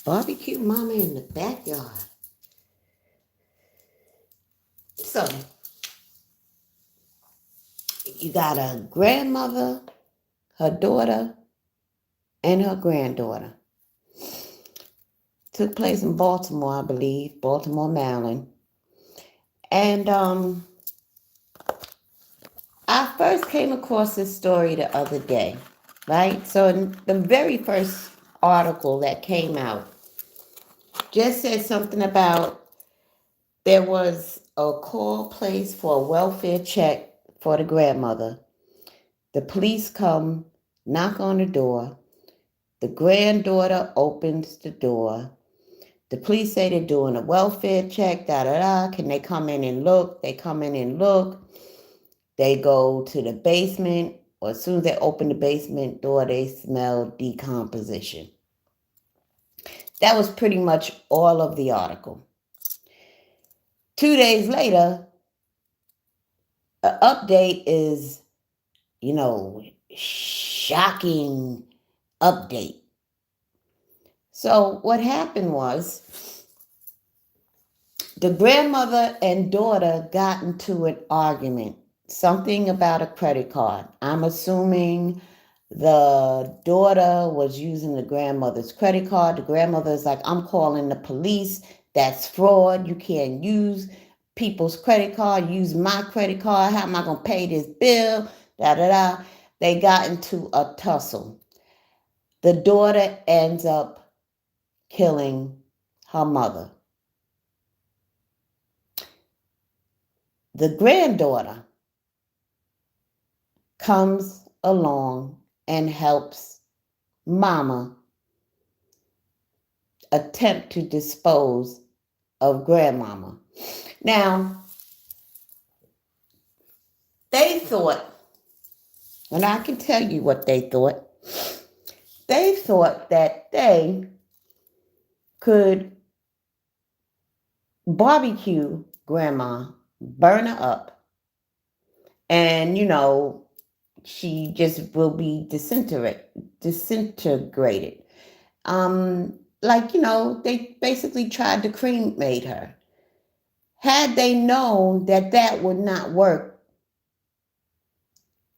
Barbecue mama in the backyard. So you got a grandmother, her daughter, and her granddaughter. Took place in Baltimore, I believe, Baltimore, Maryland. And I first came across this story the other day, right? So in the very first article that came out just said something about there was a call placed for a welfare check for the grandmother. The police come, knock on the door. The granddaughter opens the door. The police say they're doing a welfare check, da da da. Can they come in and look? They come in and look. They go to the basement, or as soon as they open the basement door, they smell decomposition. That was pretty much all of the article. 2 days later, an update is, shocking update. So what happened was the grandmother and daughter got into an argument, something about a credit card. I'm assuming the daughter was using the grandmother's credit card. The grandmother's like, I'm calling the police. That's fraud. You can't use people's credit card. Use my credit card. How am I going to pay this bill? Da da da. They got into a tussle. The daughter ends up killing her mother. The granddaughter comes along and helps mama attempt to dispose of grandmama. Now, they thought, and I can tell you what they thought that they could barbecue grandma, burn her up, and, she just will be disintegrated. They basically tried to cremate her. Had they known that that would not work,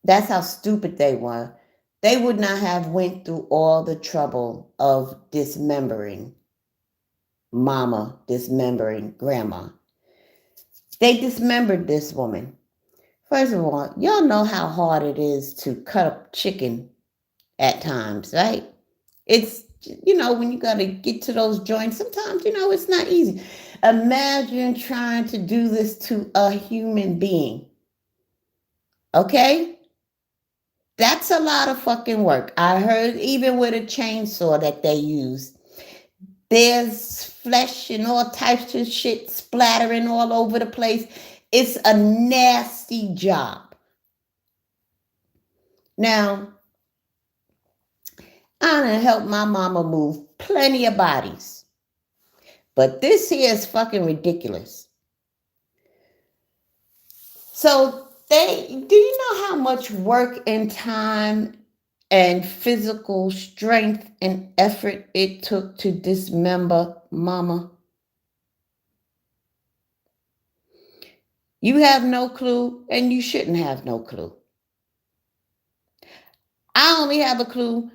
that's how stupid they were. They would not have went through all the trouble of dismembering mama, dismembering grandma. They dismembered this woman. First of all, y'all know how hard it is to cut up chicken at times, right? It's, when you got to get to those joints, sometimes, it's not easy. Imagine trying to do this to a human being. Okay? That's a lot of fucking work. I heard even with a chainsaw that they use, there's flesh and all types of shit splattering all over the place. It's a nasty job. Now, I done helped my mama move plenty of bodies. But this here is fucking ridiculous. So do you know how much work and time and physical strength and effort it took to dismember mama? You have no clue, and you shouldn't have no clue. I only have a clue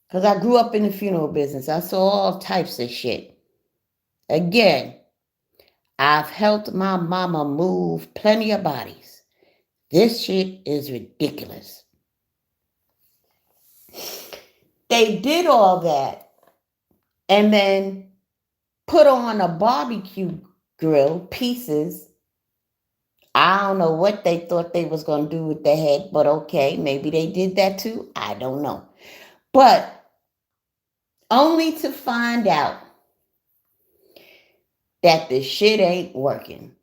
because I grew up in the funeral business. I saw all types of shit. Again, I've helped my mama move plenty of bodies. This shit is ridiculous. They did all that and then put on a barbecue grill pieces. I don't know what they thought they was going to do with the head, but okay, maybe they did that too. I don't know. But only to find out that the shit ain't working.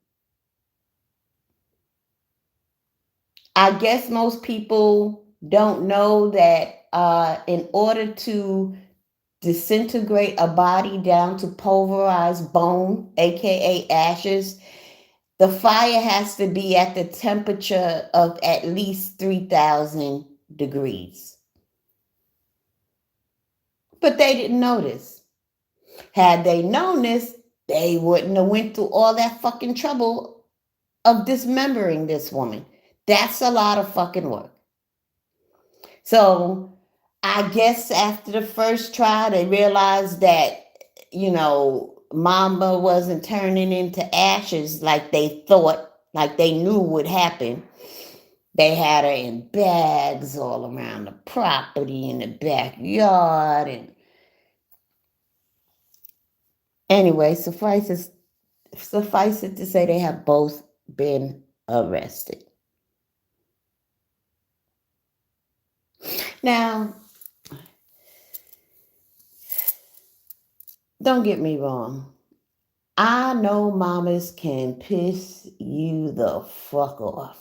I guess most people don't know that in order to disintegrate a body down to pulverized bone, aka ashes, the fire has to be at the temperature of at least 3,000 degrees. But they didn't notice. Had they known this, they wouldn't have went through all that fucking trouble of dismembering this woman. That's a lot of fucking work. So I guess after the first try, they realized that, Mama wasn't turning into ashes like they thought, like they knew would happen. They had her in bags all around the property in the backyard. And anyway, suffice it to say they have both been arrested. Now, don't get me wrong. I know mamas can piss you the fuck off.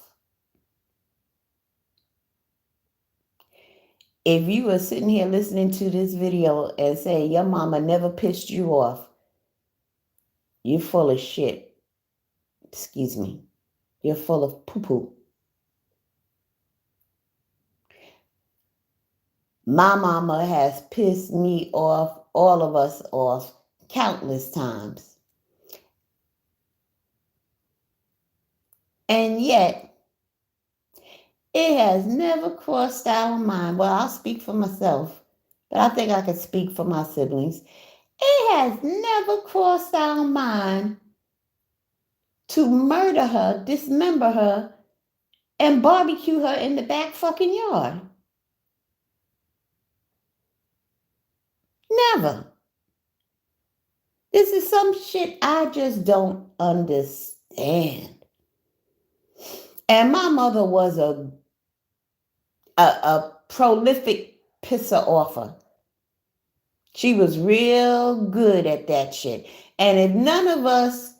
If you were sitting here listening to this video and saying your mama never pissed you off, you're full of shit. Excuse me. You're full of poo-poo. My mama has pissed me off, all of us off, countless times. And yet, it has never crossed our mind. Well, I'll speak for myself, but I think I can speak for my siblings. It has never crossed our mind to murder her, dismember her, and barbecue her in the back fucking yard. Never. This is some shit I just don't understand. And my mother was a prolific pisser offer. She was real good at that shit. And if none of us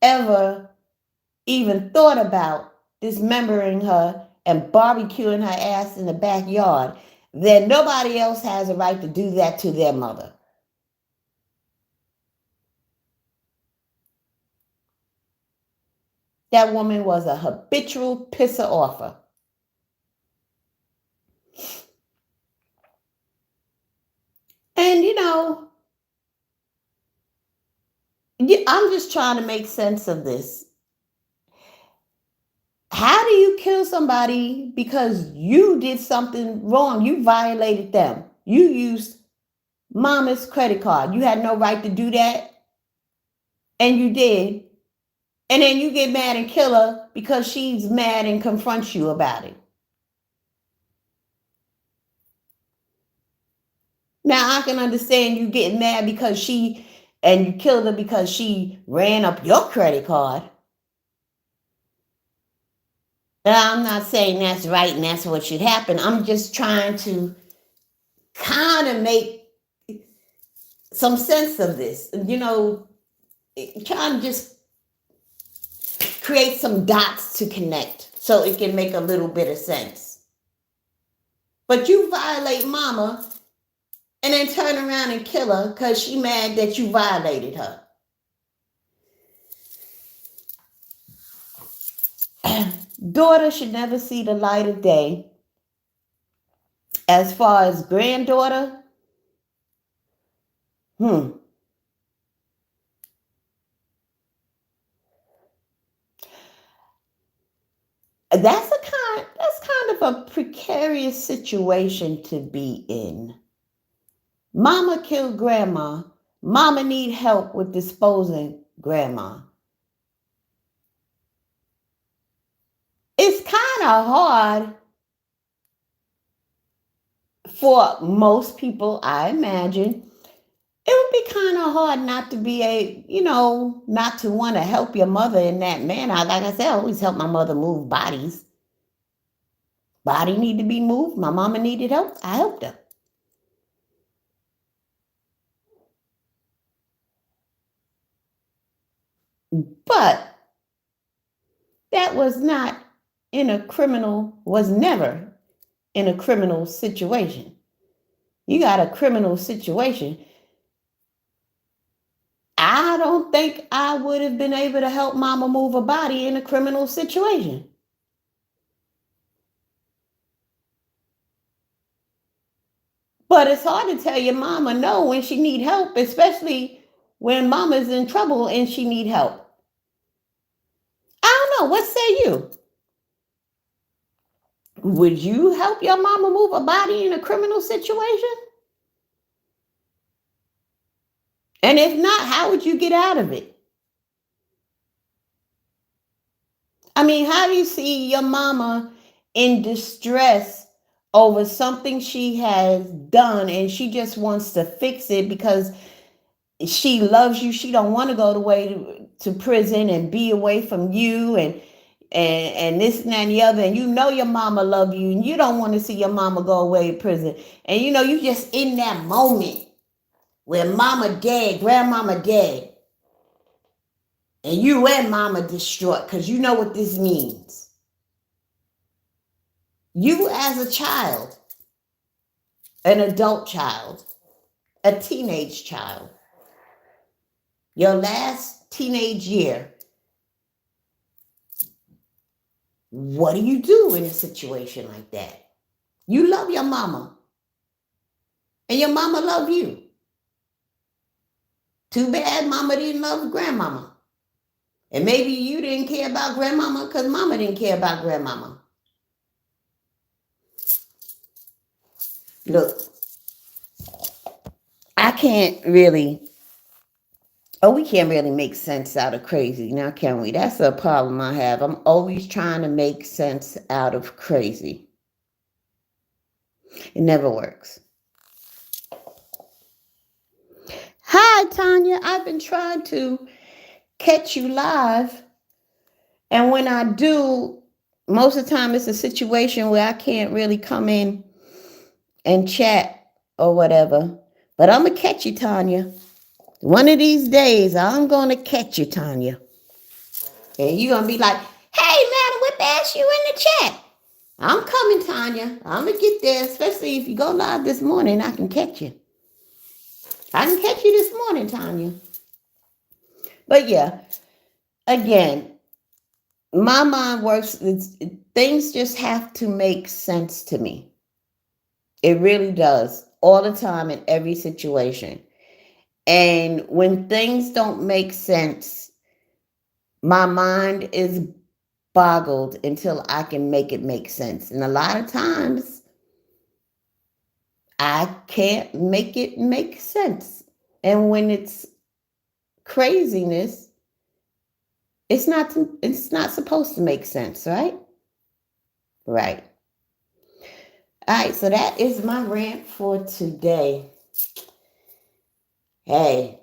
ever even thought about dismembering her and barbecuing her ass in the backyard, then nobody else has a right to do that to their mother. That woman was a habitual pisser offer. And I'm just trying to make sense of this. How do you kill somebody because you did something wrong? You violated them. You used mama's credit card. You had no right to do that. And you did. And then you get mad and kill her because she's mad and confronts you about it. Now I can understand you getting mad because and you killed her because she ran up your credit card. Now, I'm not saying that's right and that's what should happen. I'm just trying to kind of make some sense of this. Trying to just create some dots to connect so it can make a little bit of sense. But you violate mama and then turn around and kill her because she mad that you violated her. Daughter should never see the light of day. As far as granddaughter, that's kind of a precarious situation to be in. Mama killed grandma. Mama need help with disposing grandma. It's kind of hard for most people, I imagine. It would be kind of hard not to be not to want to help your mother in that manner. Like I said, I always help my mother move bodies. Body need to be moved. My mama needed help. I helped her. But that was never in a criminal situation. You got a criminal situation. I don't think I would have been able to help mama move a body in a criminal situation. But it's hard to tell your mama no when she need help, especially when mama's in trouble and she need help. I don't know. What say you? Would you help your mama move a body in a criminal situation? And if not, how would you get out of it? I mean, how do you see your mama in distress over something she has done and she just wants to fix it because she loves you. She don't want to go away to prison and be away from you and this and that and the other. And you know your mama love you and you don't want to see your mama go away to prison. And you know you just in that moment where mama dead, grandmama dead, and you and mama distraught because you know what this means. You as a child, an adult child, a teenage child, your last teenage year, what do you do in a situation like that? You love your mama, and your mama love you. Too bad mama didn't love grandmama. And maybe you didn't care about grandmama because mama didn't care about grandmama. Look, I can't really, we can't really make sense out of crazy now, can we? That's a problem I have. I'm always trying to make sense out of crazy. It never works. Hi, Tanya. I've been trying to catch you live. And when I do, most of the time it's a situation where I can't really come in and chat or whatever. But I'm going to catch you, Tanya. One of these days, I'm going to catch you, Tanya. And you're going to be like, hey, Madam Whip asked you in the chat. I'm coming, Tanya. I'm going to get there, especially if you go live this morning, I can catch you. I can catch you this morning, Tanya. But yeah, again, my mind works, things just have to make sense to me. It really does, all the time in every situation. And when things don't make sense, my mind is boggled until I can make it make sense. And a lot of times, I can't make it make sense. And when it's craziness, it's not supposed to make sense, right? Right. All right, so that is my rant for today. Hey,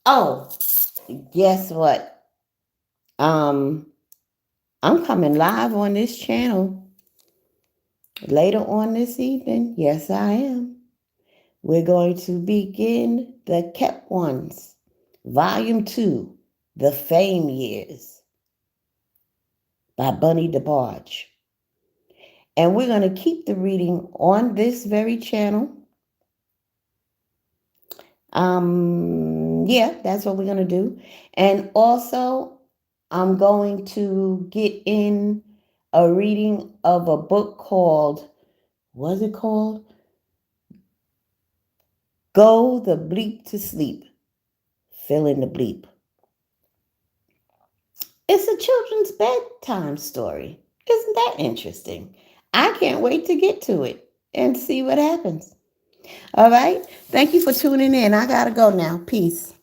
oh, guess what? I'm coming live on this channel later on this evening. Yes, I am. We're going to begin the Kept Ones, Volume 2, The Fame Years by Bunny DeBarge. And we're going to keep the reading on this very channel. Yeah, that's what we're going to do. And also, I'm going to get in a reading of a book called, what's it called? Go the Bleep to Sleep. Fill in the bleep. It's a children's bedtime story. Isn't that interesting? I can't wait to get to it and see what happens. All right. Thank you for tuning in. I got to go now. Peace.